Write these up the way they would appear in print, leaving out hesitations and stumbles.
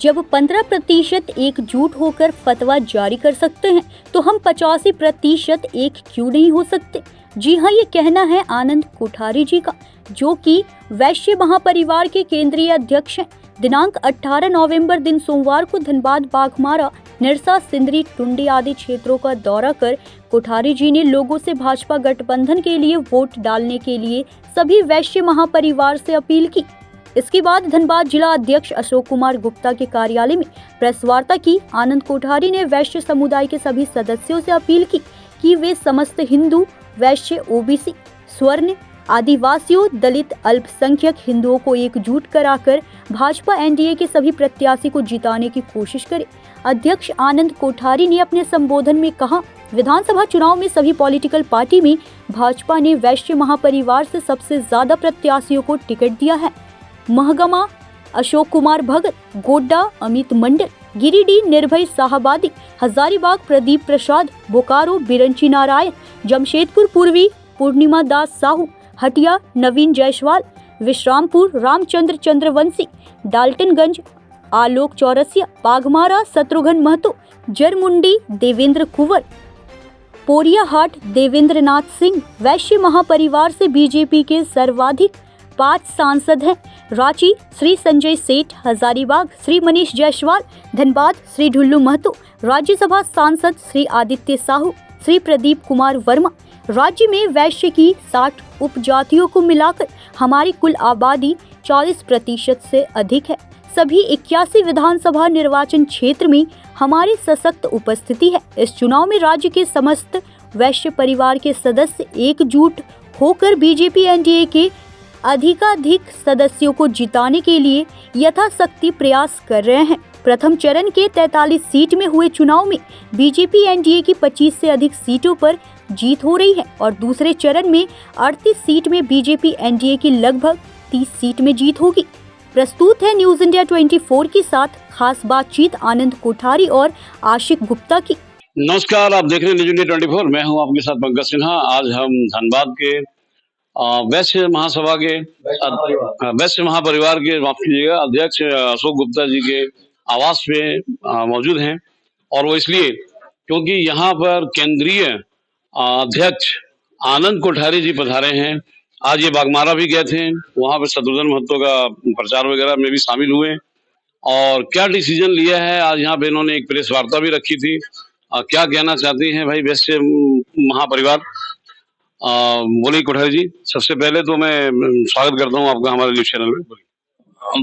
जब 15% एकजुट होकर फतवा जारी कर सकते हैं तो हम 85% एक क्यों नहीं हो सकते। जी हाँ, ये कहना है आनंद कोठारी जी का, जो कि वैश्य महापरिवार के केंद्रीय अध्यक्ष हैं। दिनांक 18 नवंबर दिन सोमवार को धनबाद, बाघमारा, निरसा, सिंदरी, टुंडी आदि क्षेत्रों का दौरा कर कोठारी जी ने लोगों से भाजपा गठबंधन के लिए वोट डालने के लिए सभी वैश्य महापरिवार से अपील की। इसके बाद धनबाद जिला अध्यक्ष अशोक कुमार गुप्ता के कार्यालय में प्रेस वार्ता की। आनंद कोठारी ने वैश्य समुदाय के सभी सदस्यों से अपील की कि वे समस्त हिंदू, वैश्य, ओबीसी, स्वर्ण, आदिवासियों, दलित, अल्पसंख्यक हिंदुओं को एकजुट कराकर भाजपा एनडीए के सभी प्रत्याशी को जिताने की कोशिश करे। अध्यक्ष आनंद कोठारी ने अपने संबोधन में कहा, विधानसभा चुनाव में सभी पॉलिटिकल पार्टी में भाजपा ने वैश्य महापरिवार से सबसे ज्यादा प्रत्याशियों को टिकट दिया है। महगमा अशोक कुमार भगत, गोड्डा अमित मंडल, गिरिडीह निर्भय साहबादी, हजारीबाग प्रदीप प्रसाद, बोकारो बिरंची नारायण, जमशेदपुर पूर्वी पूर्णिमा दास साहू, हटिया नवीन जायसवाल, विश्रामपुर रामचंद्र चंद्रवंशी, डाल्टनगंज आलोक चौरसिया, बाघमारा शत्रुघ्न महतो, जरमुंडी देवेंद्र कुंवर, पोरियाहाट देवेंद्र नाथ सिंह। वैश्य महापरिवार से बीजेपी के सर्वाधिक 5 सांसद हैं। रांची श्री संजय सेठ, हजारीबाग श्री मनीष जायसवाल, धनबाद श्री ढुल्लू महतो, राज्यसभा सांसद श्री आदित्य साहू, श्री प्रदीप कुमार वर्मा। राज्य में वैश्य की 60 उपजातियों को मिलाकर हमारी कुल आबादी 40% से अधिक है। सभी 81 विधानसभा निर्वाचन क्षेत्र में हमारी सशक्त उपस्थिति है। इस चुनाव में राज्य के समस्त वैश्य परिवार के सदस्य एकजुट होकर बीजेपी एनडीए के अधिकाधिक सदस्यों को जिताने के लिए यथाशक्ति प्रयास कर रहे हैं। प्रथम चरण के 43 सीट में हुए चुनाव में बीजेपी एनडीए की 25 से अधिक सीटों पर जीत हो रही है और दूसरे चरण में 38 सीट में बीजेपी एनडीए की लगभग 30 सीट में जीत होगी। प्रस्तुत है न्यूज इंडिया 24 के साथ खास बातचीत आनंद कोठारी और आशिक गुप्ता की। नमस्कार, आप देख रहे हैं न्यूज इंडिया 24। मैं हूं आपके साथ पंकज सिन्हा। आज हम धनबाद के वैश्य महासभा के वैश्य महापरिवार के माफ कीजिएगा अध्यक्ष अशोक गुप्ता जी के आवास पे मौजूद हैं। और वो इसलिए क्योंकि यहाँ पर केंद्रीय अध्यक्ष आनंद कोठारी जी पधारे हैं। आज ये बागमारा भी गए थे, वहाँ पे शत्रुघ्न महतो का प्रचार वगैरह में भी शामिल हुए और क्या डिसीजन लिया है। आज यहाँ पे इन्होंने एक प्रेस वार्ता भी रखी थी। क्या कहना चाहती हैं भाई वैश्य महापरिवार? बोलिए कोठारी जी। सबसे पहले तो मैं स्वागत करता हूँ आपका हमारे न्यूज चैनल में।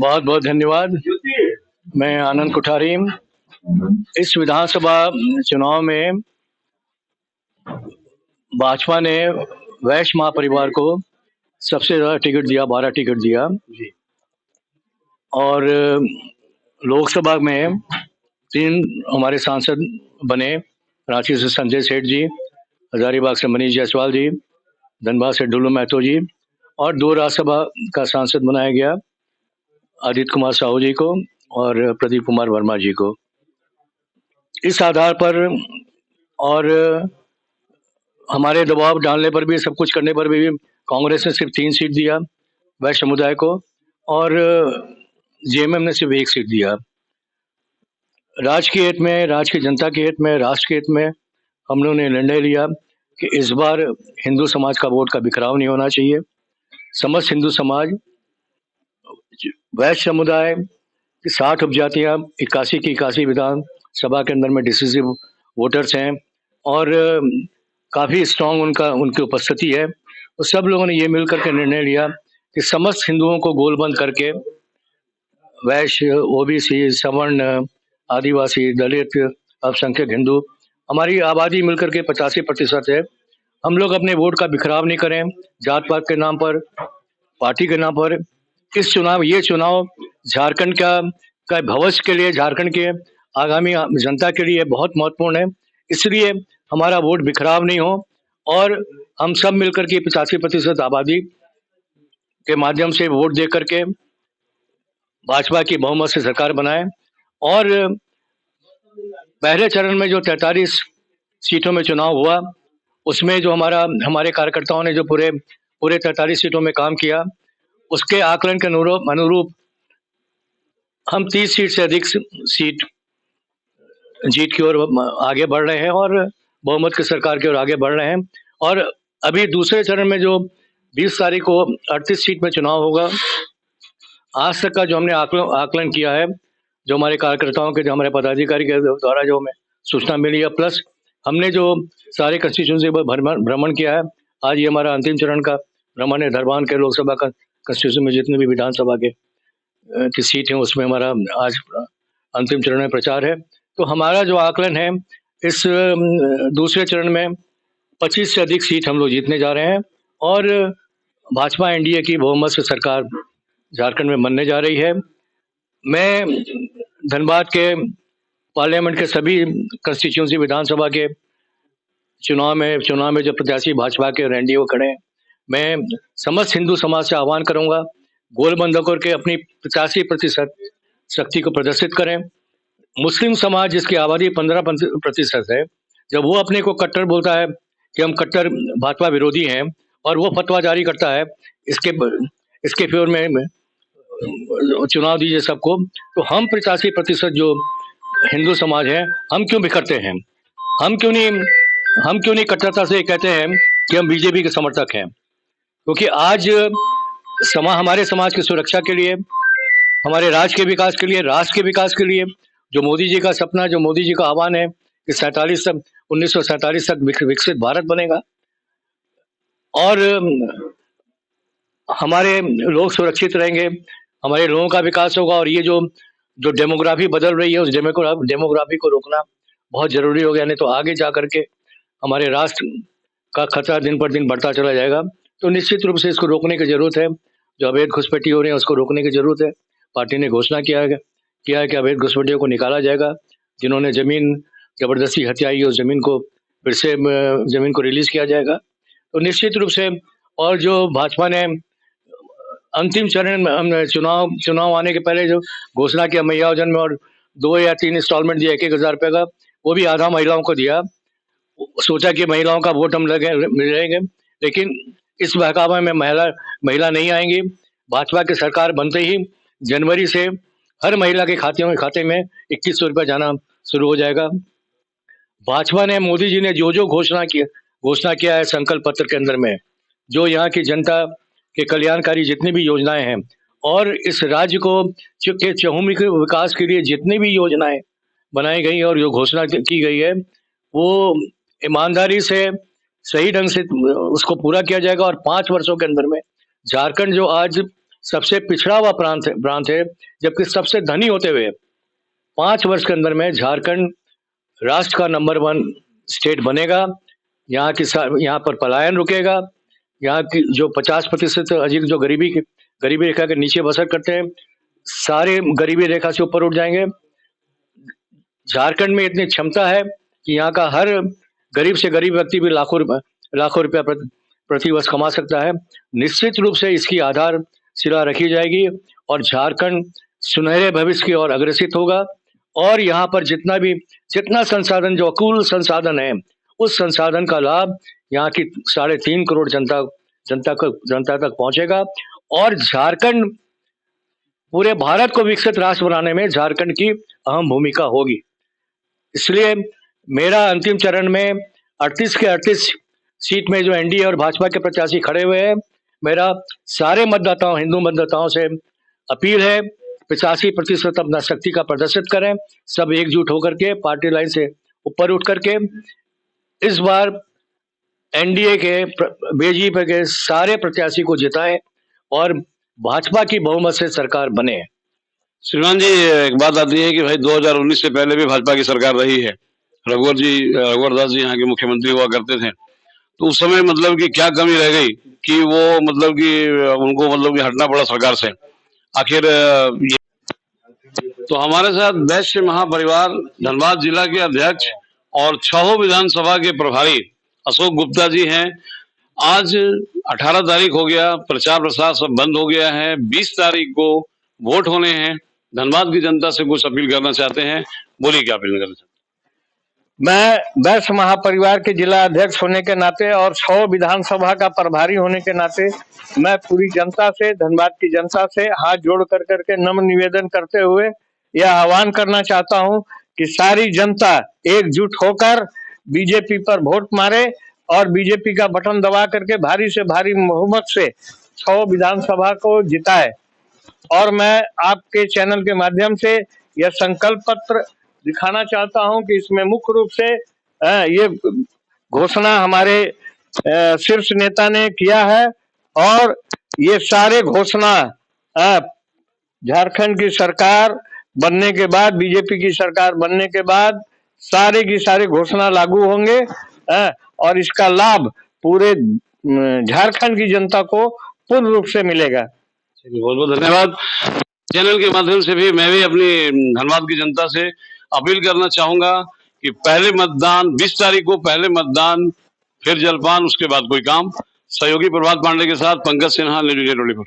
बहुत बहुत धन्यवाद। मैं आनंद कोठारी इस विधानसभा चुनाव में भाजपा ने वैश्य महापरिवार को सबसे ज्यादा टिकट दिया, 12 टिकट दिया और लोकसभा में 3 हमारे सांसद बने। रांची से संजय सेठ जी, हजारीबाग से मनीष जायसवाल जी, धनबाद से ढुल्लू महतो जी और 2 राज्यसभा का सांसद बनाया गया, आदित्य कुमार साहू जी को और प्रदीप कुमार वर्मा जी को। इस आधार पर और हमारे दबाव डालने पर भी, सब कुछ करने पर भी कांग्रेस ने सिर्फ 3 सीट दिया वैश्य समुदाय को और जेएमएम ने सिर्फ 1 सीट दिया। राज्य के हित में, राज्य की जनता के हित में, राष्ट्र के हित में हम लोगों ने निर्णय लिया कि इस बार हिंदू समाज का वोट का बिखराव नहीं होना चाहिए। समस्त हिंदू समाज, वैश्य समुदाय की 60 उपजातियाँ, 81 की 81 विधानसभा के अंदर में डिसिसिव वोटर्स हैं और काफ़ी स्ट्रॉन्ग उनकी उपस्थिति है। तो सब लोगों ने ये मिलकर के निर्णय लिया कि समस्त हिंदुओं को गोलबंद करके वैश्य, ओबीसी, सवर्ण, आदिवासी, दलित, अल्पसंख्यक हिंदू, हमारी आबादी मिलकर के 85% है। हम लोग अपने वोट का बिखराव नहीं करें जात पात के नाम पर, पार्टी के नाम पर। ये चुनाव झारखंड का भविष्य के लिए, झारखंड के आगामी जनता के लिए बहुत महत्वपूर्ण है। इसलिए हमारा वोट बिखराव नहीं हो और हम सब मिलकर के 85% आबादी के माध्यम से वोट दे करके भाजपा की बहुमत से सरकार बनाए। और पहले चरण में जो 43 सीटों में चुनाव हुआ, उसमें जो हमारे कार्यकर्ताओं ने जो पूरे 43 सीटों में काम किया, उसके आकलन के अनुरूप हम 30 सीट से अधिक सीट जीत की ओर आगे बढ़ रहे हैं और बहुमत की सरकार की ओर आगे बढ़ रहे हैं। और अभी दूसरे चरण में जो 20 तारीख को 38 सीट में चुनाव होगा, आज तक का जो हमने आकलन किया है, जो हमारे कार्यकर्ताओं के, जो हमारे पदाधिकारी के द्वारा जो हमें सूचना मिली है, प्लस हमने जो सारे कंस्टिट्यूंसी पर भ्रमण किया है, आज ये हमारा अंतिम चरण का भ्रमण है। धरवान के लोकसभा का कंस्टिट्यूंसी में जितने भी विधानसभा के की सीट है, उसमें हमारा आज अंतिम चरण में प्रचार है। तो हमारा जो आकलन है, इस दूसरे चरण में 25 से अधिक सीट हम लोग जीतने जा रहे हैं और भाजपा एनडीए की बहुमत से सरकार झारखंड में बनने जा रही है। मैं धनबाद के पार्लियामेंट के सभी कंस्टिट्यूंसी विधानसभा के चुनाव में जो प्रत्याशी भाजपा के और एनडीए को खड़े हैं, मैं समस्त हिंदू समाज से आह्वान करूंगा, गोल बंद होकर के अपनी 85% शक्ति को प्रदर्शित करें। मुस्लिम समाज, जिसकी आबादी 15% है, जब वो अपने को कट्टर बोलता है कि हम कट्टर भाजपा विरोधी हैं और वो फतवा जारी करता है इसके फेवर में चुनाव दीजिए सबको, तो हम 85% जो हिंदू समाज है, हम क्यों बिखरते हैं? हम क्यों नहीं कट्टरता से कहते हैं कि हम बीजेपी के समर्थक हैं? क्योंकि आज हमारे समाज की सुरक्षा के लिए, हमारे राज्य के विकास के लिए, राष्ट्र के विकास के लिए, जो मोदी जी का सपना, जो मोदी जी का आह्वान है कि 1947 तक विकसित भारत बनेगा और हमारे लोग सुरक्षित रहेंगे, हमारे लोगों का विकास होगा। और ये जो डेमोग्राफी बदल रही है, उस डेमोग्राफी को रोकना बहुत जरूरी हो गया, नहीं तो आगे जा करके हमारे राष्ट्र का खतरा दिन पर दिन बढ़ता चला जाएगा। तो निश्चित रूप से इसको रोकने की जरूरत है। जो अवैध घुसपैठी हो रही है, उसको रोकने की जरूरत है। पार्टी ने घोषणा किया है कि अवैध घुसपैठियों को निकाला जाएगा। जिन्होंने जमीन जबरदस्ती हथियाई, उस जमीन को फिर से जमीन को रिलीज किया जाएगा। तो निश्चित रूप से, और जो भाजपा ने अंतिम चरण में चुनाव आने के पहले जो घोषणा किया मैया जन में, और 2 या 3 इंस्टॉलमेंट दिया 1,000 रुपये का, वो भी आधा महिलाओं को दिया। सोचा कि महिलाओं का वोट हम मिलेंगे, लेकिन इस बहकावे में महिला नहीं आएंगी। भाजपा की सरकार बनते ही जनवरी से हर महिला के खाते में 2100 रुपये जाना शुरू हो जाएगा। भाजपा ने, मोदी जी ने जो घोषणा किया है संकल्प पत्र के अंदर में, जो यहाँ की जनता के कल्याणकारी जितनी भी योजनाएं हैं और इस राज्य को के चहुमुखी विकास के लिए जितनी भी योजनाएं बनाई गई और जो घोषणा की गई है, वो ईमानदारी से सही ढंग से उसको पूरा किया जाएगा। और 5 वर्षों के अंदर में झारखंड, जो आज सबसे पिछड़ा हुआ प्रांत है, जबकि सबसे धनी होते हुए, 5 वर्ष के अंदर में झारखंड राष्ट्र का नंबर 1 स्टेट बनेगा। यहाँ पर पलायन रुकेगा। यहाँ की जो 50% अधिक जो गरीबी रेखा के नीचे बसर करते हैं, सारे गरीबी रेखा से ऊपर उठ जाएंगे। झारखंड में इतनी क्षमता है कि यहाँ का हर गरीब से गरीब व्यक्ति भी लाखों रुपया प्रति वर्ष कमा सकता है। निश्चित रूप से इसकी आधारशिला रखी जाएगी और झारखंड सुनहरे भविष्य की ओर अग्रसित होगा। और यहाँ पर जितना संसाधन, जो अकुल संसाधन है, उस संसाधन का लाभ यहाँ की 3.5 करोड़ जनता तक पहुंचेगा। और झारखंड पूरे भारत को विकसित राष्ट्र बनाने में झारखंड की अहम भूमिका होगी। इसलिए मेरा अंतिम चरण में 38 के 38 सीट में जो एनडीए और भाजपा के प्रत्याशी खड़े हुए हैं, मेरा सारे मतदाताओं, हिंदू मतदाताओं से अपील है, 85% अपना शक्ति का प्रदर्शित करें। सब एकजुट होकर के, पार्टी लाइन से ऊपर उठ करके इस बार एनडीए के, बीजेपी के सारे प्रत्याशी को जिताएं और भाजपा की बहुमत से सरकार बने। श्रीमान जी, एक बात आती है कि भाई 2019 से पहले भी भाजपा की सरकार रही है। रघुवर दास जी यहाँ के मुख्यमंत्री हुआ करते थे, तो उस समय मतलब कि क्या कमी रह गई कि वो उनको हटना पड़ा सरकार से? आखिर तो हमारे साथ वैश्य महापरिवार धनबाद जिला के अध्यक्ष और 6 विधानसभा के प्रभारी अशोक गुप्ता जी हैं। आज 18 तारीख हो गया, प्रचार प्रसार सब बंद हो गया है। 20 तारीख को वोट होने हैं। धनबाद की जनता से कुछ अपील करना चाहते हैं, बोलिए क्या अपील करना चाहते हैं? मैं वैश्य महापरिवार के जिला अध्यक्ष होने के नाते और 100 विधानसभा का प्रभारी होने के नाते मैं पूरी जनता से, धनबाद की जनता से हाथ जोड़ कर करके नम्र निवेदन करते हुए यह आह्वान करना चाहता हूं कि सारी जनता एकजुट होकर बीजेपी पर वोट मारे और बीजेपी का बटन दबा करके भारी से भारी बहुमत से 100 विधानसभा को जिताए। और मैं आपके चैनल के माध्यम से यह संकल्प पत्र दिखाना चाहता हूं कि इसमें मुख्य रूप से ये घोषणा हमारे शीर्ष नेता ने किया है और ये सारे घोषणा झारखंड की सरकार बनने के बाद, बीजेपी की सरकार बनने के बाद सारे की सारे घोषणा लागू होंगे और इसका लाभ पूरे झारखंड की जनता को पूर्ण रूप से मिलेगा। बहुत बहुत धन्यवाद। चैनल के माध्यम से भी मैं भी अपनी धनबाद की जनता से अपील करना चाहूंगा कि पहले मतदान 20 तारीख को, पहले मतदान फिर जलपान, उसके बाद कोई काम। सहयोगी प्रभात पांडे के साथ पंकज सिन्हा, न्यूज़ 24।